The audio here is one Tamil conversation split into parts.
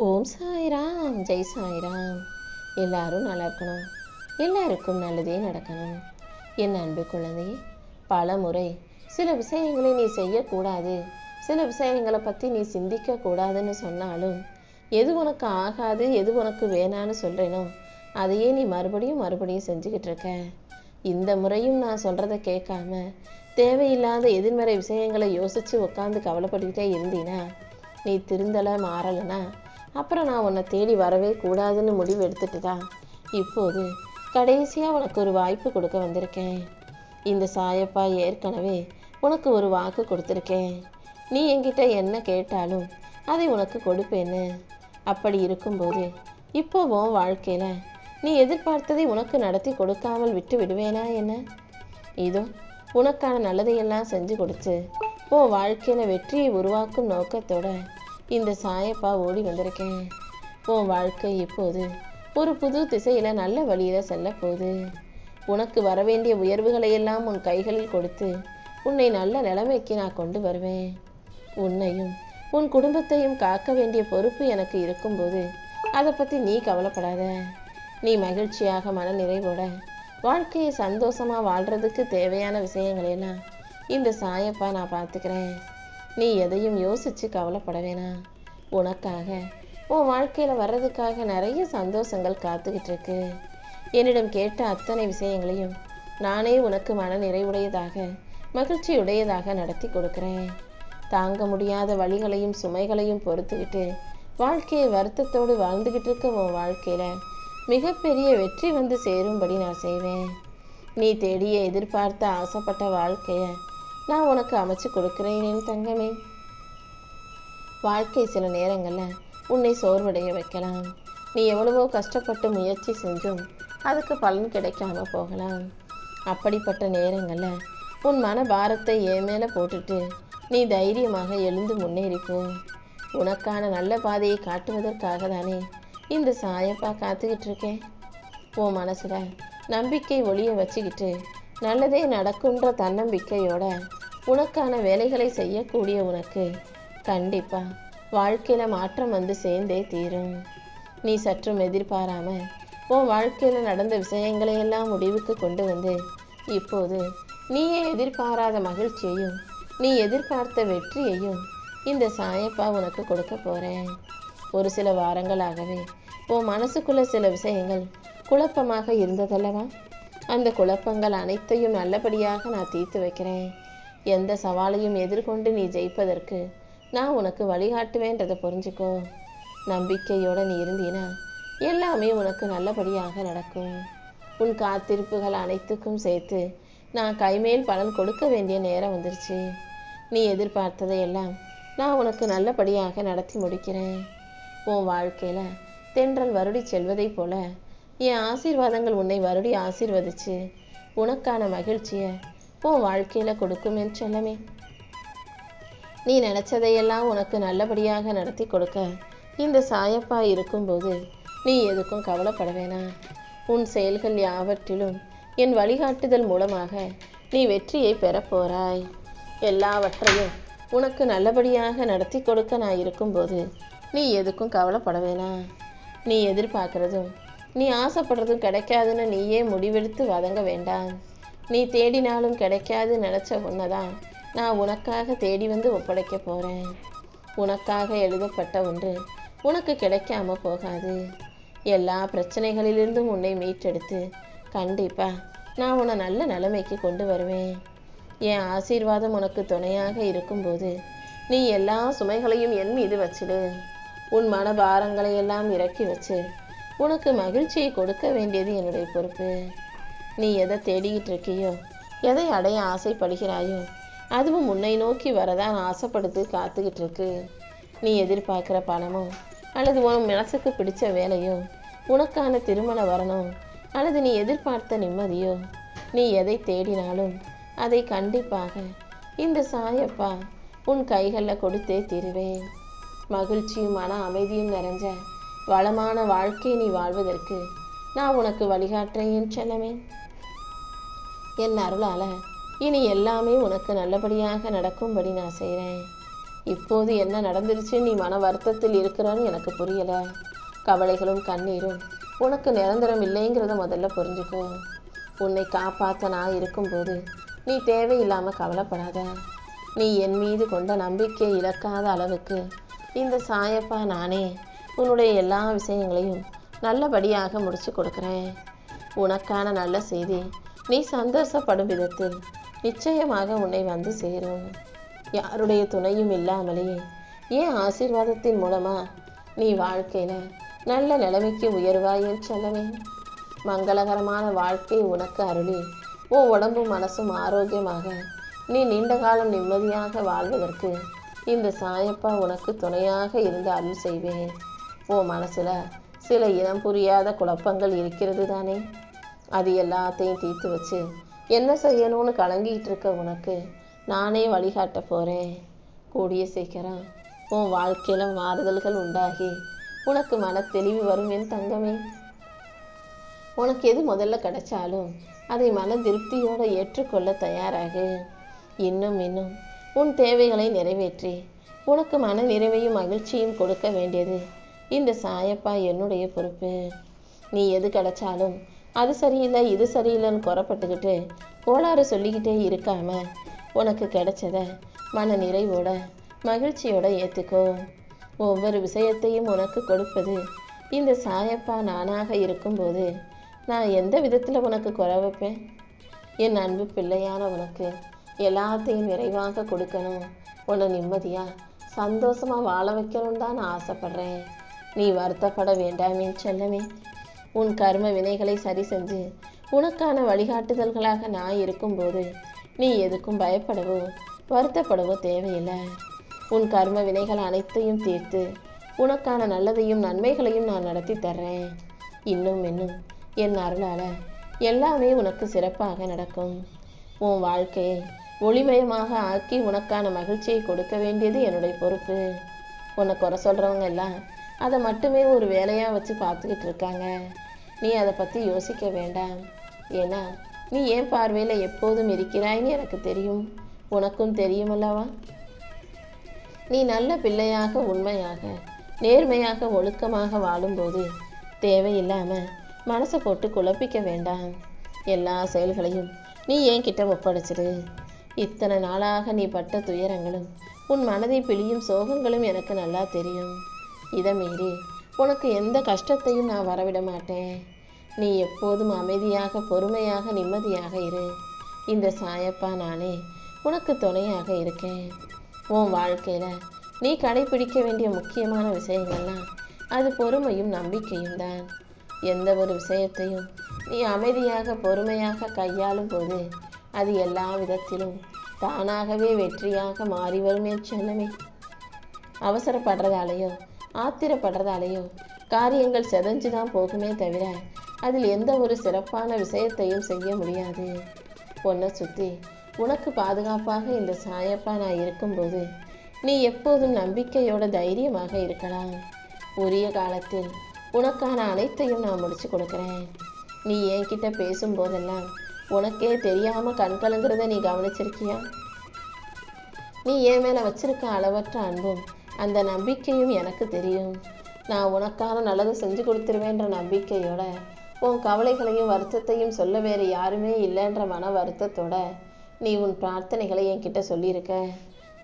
ஓம் சாய்ராம், ஜெய் சாய்ராம். எல்லாரும் நல்லா இருக்கணும், எல்லாருக்கும் நல்லதே நடக்கணும். என் அன்பு குழந்தையே, பல முறை சில விஷயங்களை நீ செய்யக்கூடாது, சில விஷயங்களை பற்றி நீ சிந்திக்க கூடாதுன்னு சொன்னாலும், எது உனக்கு ஆகாது, எது உனக்கு வேணான்னு சொல்கிறேனோ அதையே நீ மறுபடியும் மறுபடியும் செஞ்சுக்கிட்டு இருக்க. இந்த முறையும் நான் சொல்கிறத கேட்காம தேவையில்லாத எதிர்மறை விஷயங்களை யோசித்து உட்காந்து கவலைப்பட்டுக்கிட்டே இருந்தீனா, நீ திருந்தலை மாறலைன்னா அப்புறம் நான் உன்னை தேடி வரவே கூடாதுன்னு முடிவு எடுத்துட்டு தான் இப்போது கடைசியாக உனக்கு ஒரு வாய்ப்பு கொடுக்க வந்திருக்கேன். இந்த சாயப்பா ஏற்கனவே உனக்கு ஒரு வாக்கு கொடுத்துருக்கேன். நீ என்கிட்ட என்ன கேட்டாலும் அதை உனக்கு கொடுப்பேன்னு. அப்படி இருக்கும்போது இப்போ உன் வாழ்க்கையில் நீ எதிர்பார்த்ததை உனக்கு நடத்தி கொடுக்காமல் விட்டு விடுவேனா என்ன? இதோ உனக்கான நல்லதையெல்லாம் செஞ்சு கொடுத்து உன் வாழ்க்கையில் வெற்றியை உருவாக்கும் நோக்கத்தோட இந்த சாயப்பா ஓடி வந்திருக்கேன். உன் வாழ்க்கை இப்போது ஒரு புது திசையில் நல்ல வழியில் செல்ல போகுது. உனக்கு வரவேண்டிய உயர்வுகளை எல்லாம் உன் கைகளில் கொடுத்து உன்னை நல்ல நிலைமைக்கு நான் கொண்டு வருவேன். உன்னையும் உன் குடும்பத்தையும் காக்க வேண்டிய பொறுப்பு எனக்கு இருக்கும்போது அதை பற்றி நீ கவலைப்படாத. நீ மகிழ்ச்சியாக மன நிறைவோட வாழ்க்கையை சந்தோஷமாக வாழ்கிறதுக்கு தேவையான விஷயங்களெல்லாம் இந்த சாயப்பா நான் பார்த்துக்கிறேன். நீ எதையும் யோசித்து கவலைப்பட வேணாம். உனக்காக உன் வாழ்க்கையில் வர்றதுக்காக நிறைய சந்தோஷங்கள் காத்துக்கிட்டு இருக்கு. என்னிடம் கேட்ட அத்தனை விஷயங்களையும் நானே உனக்கு மன நிறைவுடையதாக மகிழ்ச்சியுடையதாக நடத்தி கொடுக்குறேன். தாங்க முடியாத வழிகளையும் சுமைகளையும் பொறுத்துக்கிட்டு வாழ்க்கையை வருத்தத்தோடு வாழ்ந்துக்கிட்டு இருக்க உன் வாழ்க்கையில் மிகப்பெரிய வெற்றி வந்து சேரும்படி நான் செய்வேன். நீ தேடிய எதிர்பார்த்த ஆசைப்பட்ட வாழ்க்கையை நான் உனக்கு அமைச்சு கொடுக்குறேன் என் தங்கமே. வாழ்க்கை சில நேரங்களில் உன்னை சோர்வடைய வைக்கலாம். நீ எவ்வளவோ கஷ்டப்பட்டு முயற்சி செஞ்சும் அதுக்கு பலன் கிடைக்காம போகலாம். அப்படிப்பட்ட நேரங்களில் உன் மன பாரத்தை என் மேலே போட்டுட்டு நீ தைரியமாக எழுந்து முன்னேறிப்போ. உனக்கான நல்ல பாதையை காட்டுவதற்காக தானே இந்த சாயப்பா காத்துக்கிட்டு இருக்கேன். உன் மனசுல நம்பிக்கை ஒளிய வச்சுக்கிட்டு நல்லதே நடக்குன்ற தன்னம்பிக்கையோட உனக்கான வேலைகளை செய்யக்கூடிய உனக்கு கண்டிப்பா வாழ்க்கையில மாற்றம் வந்து சேர்ந்தே தீரும். நீ சற்றும் எதிர்பாராம உன் வாழ்க்கையில நடந்த விஷயங்களை எல்லாம் முடிவுக்கு கொண்டு வந்து இப்போது நீயே எதிர்பாராத மகிழ்ச்சியையும் நீ எதிர்பார்த்த வெற்றியையும் இந்த சாயப்பா உனக்கு கொடுக்க போறேன். ஒரு சில வாரங்களாகவே உன் மனசுக்குள்ள சில விஷயங்கள் குழப்பமாக இருந்ததல்லவா? அந்த குழப்பங்கள் அனைத்தையும் நல்லபடியாக நான் தீர்த்து வைக்கிறேன். எந்த சவாலையும் எதிர்கொண்டு நீ ஜெயிப்பதற்கு நான் உனக்கு வழிகாட்டுவேன்றதை புரிஞ்சுக்கோ. நம்பிக்கையோட நீ இருந்தீனா எல்லாமே உனக்கு நல்லபடியாக நடக்கும். உன் காத்திருப்புகள் அனைத்துக்கும் சேர்த்து நான் கைமேல் பலன் கொடுக்க வேண்டிய நேரம் வந்துருச்சு. நீ எதிர்பார்த்ததையெல்லாம் நான் உனக்கு நல்லபடியாக நடத்தி முடிக்கிறேன். உன் வாழ்க்கையில் தென்றல் வருடி செல்வதை போல என் ஆசீர்வாதங்கள் உன்னை வருடி ஆசீர்வதிச்சு உனக்கான மகிழ்ச்சியை உன் வாழ்க்கையில் கொடுக்கும் என் செல்லமே. நீ நினச்சதையெல்லாம் உனக்கு நல்லபடியாக நடத்தி கொடுக்க இந்த சாயப்பா இருக்கும்போது நீ எதுக்கும் கவலைப்பட வேணாம். உன் செயல்கள் யாவற்றிலும் என் வழிகாட்டுதல் மூலமாக நீ வெற்றியை பெறப்போறாய். எல்லாவற்றையும் உனக்கு நல்லபடியாக நடத்தி கொடுக்க நான் இருக்கும்போது நீ எதுக்கும் கவலைப்பட வேணாம். நீ எதிர்பார்க்குறதும் நீ ஆசைப்படுறதும் கிடைக்காதுன்னு நீயே முடிவெடுத்து வதங்க வேண்டாம். நீ தேடினாலும் கிடைக்காது நினச்ச ஒன்றைதான் நான் உனக்காக தேடி வந்து ஒப்படைக்க போகிறேன். உனக்காக எழுதப்பட்ட ஒன்று உனக்கு கிடைக்காம போகாது. எல்லா பிரச்சனைகளிலிருந்தும் உன்னை மீட்டெடுத்து கண்டிப்பாக நான் உன்னை நல்ல நிலைமைக்கு கொண்டு வருவேன். என் ஆசீர்வாதம் உனக்கு துணையாக இருக்கும்போது நீ எல்லா சுமைகளையும் என் மீது வச்சிடு. உன் மனபாரங்களை எல்லாம் இறக்கி வச்சு உனக்கு மகிழ்ச்சியை கொடுக்க வேண்டியது என்னுடைய பொறுப்பு. நீ எதை தேடிக்கிட்டு இருக்கியோ, எதை அடைய ஆசைப்படுகிறாயோ அதுவும் உன்னை நோக்கி வரதான் ஆசைப்படுத்து காத்துக்கிட்டு இருக்கு. நீ எதிர்பார்க்குற பணமோ அல்லது உன் மனசுக்கு பிடிச்ச வேலையோ, உனக்கான திருமண வரணும் அல்லது நீ எதிர்பார்த்த நிம்மதியோ, நீ எதை தேடினாலும் அதை கண்டிப்பாக இந்த சாயப்பா உன் கைகளில் கொடுத்தே தீருவேன். மகிழ்ச்சியும் மன அமைதியும் நிறைஞ்ச வளமான வாழ்க்கையை நீ வாழ்வதற்கு நான் உனக்கு வழிகாட்டுறேன் என் செல்லமே. என் அருளால் இனி எல்லாமே உனக்கு நல்லபடியாக நடக்கும்படி நான் செய்கிறேன். இப்போது என்ன நடந்துருச்சு நீ மன வருத்தத்தில் இருக்கிறான்னு எனக்கு புரியலை. கவலைகளும் கண்ணீரும் உனக்கு நிரந்தரம் இல்லைங்கிறத முதல்ல புரிஞ்சுக்கோ. உன்னை காப்பாற்ற நான் இருக்கும்போது நீ தேவையில்லாமல் கவலைப்படாத. நீ என் மீது கொண்ட நம்பிக்கையை இழக்காத அளவுக்கு இந்த சாயப்பா நானே உன்னுடைய எல்லா விஷயங்களையும் நல்லபடியாக முடிச்சு கொடுக்குறேன். உனக்கான நல்ல செய்தி நீ சந்தோஷப்படும் விதத்தில் நிச்சயமாக உன்னை வந்து சேரும். யாருடைய துணையும் இல்லாமலேயே ஏன் ஆசீர்வாதத்தின் மூலமா நீ வாழ்க்கையில நல்ல நிலைமைக்கு உயர்வாயும் செல்லவே. மங்களகரமான வாழ்க்கை உனக்கு அருளி உன் உடம்பும் மனசும் ஆரோக்கியமாக நீ நீண்ட காலம் நிம்மதியாக வாழ்வதற்கு இந்த சாயப்பா உனக்கு துணையாக இருந்து அருள் செய்வேன். உன் மனசுல சில இனம் புரியாத குழப்பங்கள் இருக்கிறது தானே, அது எல்லாத்தையும் தீர்த்து வச்சு என்ன செய்யணும்னு கலங்கிட்டு இருக்க உனக்கு நானே வழிகாட்ட போறேன். கூடிய சீக்கிரம் உன் வாழ்க்கையில மாறுதல்கள் உண்டாகி உனக்கு மன தெளிவு வரும் என் தங்கமே. உனக்கு எது முதல்ல கிடைச்சாலும் அதை மன திருப்தியோடு ஏற்றுக்கொள்ள தயாராகு. இன்னும் உன் தேவைகளை நிறைவேற்றி உனக்கு மன நிறைவையும் மகிழ்ச்சியும் கொடுக்க வேண்டியது இந்த சாயப்பா என்னுடைய பொறுப்பு. நீ எது கிடைச்சாலும் அது சரியில்லை இது சரியில்லைன்னு குறப்பட்டுக்கிட்டு கோளாறு சொல்லிக்கிட்டே இருக்காம உனக்கு கிடைச்சத மன நிறைவோட மகிழ்ச்சியோட ஏற்றுக்கோ. ஒவ்வொரு விஷயத்தையும் உனக்கு கொடுப்பது இந்த சாயப்பா நானாக இருக்கும்போது நான் எந்த விதத்தில் உனக்கு குறை வைப்பேன்? என் அன்பு பிள்ளையான உனக்கு எல்லாத்தையும் நிறைவாக கொடுக்கணும், உன்னை நிம்மதியாக சந்தோஷமாக வாழ வைக்கணும் தான் நான் ஆசைப்படுறேன். நீ வருத்தப்பட வேண்டாமே செல்லமே. உன் கர்ம வினைகளை சரி செஞ்சு உனக்கான வழிகாட்டுதல்களாக நான் இருக்கும்போது நீ எதுக்கும் பயப்படவோ வருத்தப்படவோ தேவையில்லை. உன் கர்ம வினைகள் அனைத்தையும் தீர்த்து உனக்கான நல்லதையும் நன்மைகளையும் நான் நடத்தி தர்றேன். இன்னும் என் அருளால் எல்லாமே உனக்கு சிறப்பாக நடக்கும். உன் வாழ்க்கையை ஒளிமயமாக ஆக்கி உனக்கான மகிழ்ச்சியை கொடுக்க வேண்டியது என்னுடைய பொறுப்பு. உன்னை குறை சொல்கிறவங்க எல்லாம் அதை மட்டுமே ஒரு வேலையாக வச்சு பார்த்துக்கிட்டு இருக்காங்க. நீ அதை பற்றி யோசிக்க வேண்டாம். ஏன்னா நீ ஏன் பார்வையில் எப்போதும் இருக்கிறாய்ன்னு எனக்கு தெரியும், உனக்கும் தெரியுமல்லவா. நீ நல்ல பிள்ளையாக உண்மையாக நேர்மையாக ஒழுக்கமாக வாழும்போது தேவையில்லாமல் மனசை போட்டு குழப்பிக்க வேண்டாம். எல்லா செயல்களையும் நீ என்கிட்ட ஒப்படைச்சிடு. இத்தனை நாளாக நீ பட்ட துயரங்களும் உன் மனதை பிழியும் சோகங்களும் எனக்கு நல்லா தெரியும். இதை மீறி உனக்கு எந்த கஷ்டத்தையும் நான் வரவிட மாட்டேன். நீ எப்போதும் அமைதியாக பொறுமையாக நிம்மதியாக இரு. இந்த சாயப்பா நானே உனக்கு துணையாக இருக்கேன். உன் வாழ்க்கையில் நீ கடைபிடிக்க வேண்டிய முக்கியமான விஷயங்கள்லாம் அது பொறுமையும் நம்பிக்கையும் தான். எந்த ஒரு விஷயத்தையும் நீ அமைதியாக பொறுமையாக கையாளும் போது அது எல்லா விதத்திலும் தானாகவே வெற்றியாக மாறி வருமே செல்லமே. அவசரப்படுறதாலேயோ ஆத்திரப்படுறதாலேயோ காரியங்கள் செதஞ்சு தான் போகுமே தவிர அதில் எந்த ஒரு சிறப்பான விஷயத்தையும் செய்ய முடியாது. உன்னை சுற்றி உனக்கு பாதுகாப்பாக இந்த சாயப்பா நான் இருக்கும்போது நீ எப்போதும் நம்பிக்கையோட தைரியமாக இருக்கலாம். உரிய காலத்தில் உனக்கான அனைத்தையும் நான் முடிச்சு கொடுக்குறேன். நீ என்கிட்ட பேசும்போதெல்லாம் உனக்கே தெரியாமல் கண்கலங்கிறத நீ கவனிச்சிருக்கியா? நீ என் மேலே வச்சிருக்க அளவற்ற அன்பும் அந்த நம்பிக்கையும் எனக்கு தெரியும். நான் உனக்கான நல்லதை செஞ்சு கொடுத்துருவேன்ற நம்பிக்கையோட உன் கவலைகளையும் வருத்தத்தையும் சொல்ல வேறு யாருமே இல்லைன்ற மன வருத்தத்தோட நீ உன் பிரார்த்தனைகளை என்கிட்ட சொல்லியிருக்க.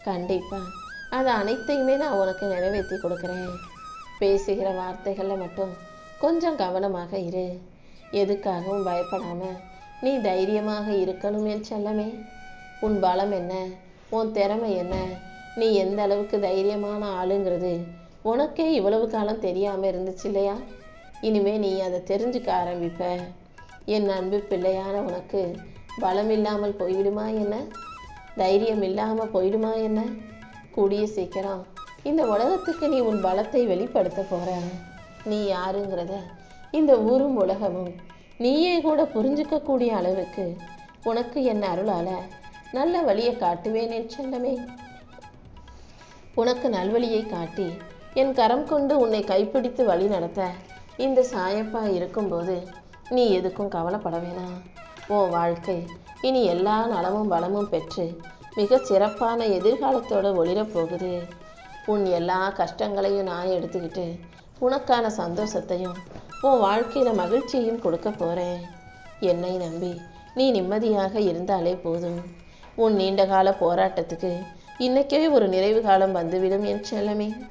கண்டிப்பாக அது அனைத்தையுமே நான் உனக்கு நிறைவேற்றி கொடுக்குறேன். பேசுகிற வார்த்தைகளில் மட்டும் கொஞ்சம் கவனமாக இரு. எதுக்காகவும் பயப்படாமல் நீ தைரியமாக இருக்கணும் என் செல்லமே. உன் பலம் என்ன, உன் திறமை என்ன, நீ எந்த அளவுக்கு தைரியமான ஆளுங்கிறது உனக்கே இவ்வளவு காலம் தெரியாமல் இருந்துச்சு இல்லையா? இனிமே நீ அதை தெரிஞ்சுக்க ஆரம்பிப்ப. என் அன்பு பிள்ளையான உனக்கு பலம் இல்லாமல் போய்விடுமா என்ன, தைரியம் இல்லாமல் போயிடுமா என்ன? கூடிய சீக்கிரம் இந்த உலகத்துக்கு நீ உன் பலத்தை வெளிப்படுத்த போற. நீ யாருங்கிறத இந்த ஊரும் உலகமும் நீயே கூட புரிஞ்சுக்கக்கூடிய அளவுக்கு உனக்கு என் அருளால நல்ல வழியை காட்டுவேன் என் செல்லமே. உனக்கு நல்வழியை காட்டி என் கரம் கொண்டு உன்னை கைப்பிடித்து வழி நடத்த இந்த சாயப்பா இருக்கும்போது நீ எதுக்கும் கவலைப்பட வேணாம். உன் வாழ்க்கை இனி எல்லா நலமும் வளமும் பெற்று மிக சிறப்பான எதிர்காலத்தோட ஒளிரப் போகுது. உன் எல்லா கஷ்டங்களையும் நான் எடுத்துக்கிட்டு உனக்கான சந்தோஷத்தையும் உன் வாழ்க்கையில் மகிழ்ச்சியும் கொடுக்க போகிறேன். என்னை நம்பி நீ நிம்மதியாக இருந்தாலே போதும். உன் நீண்டகால போராட்டத்துக்கு இன்னைக்கே ஒரு நிறைவு காலம் வந்துவிடும் என் செல்லமே.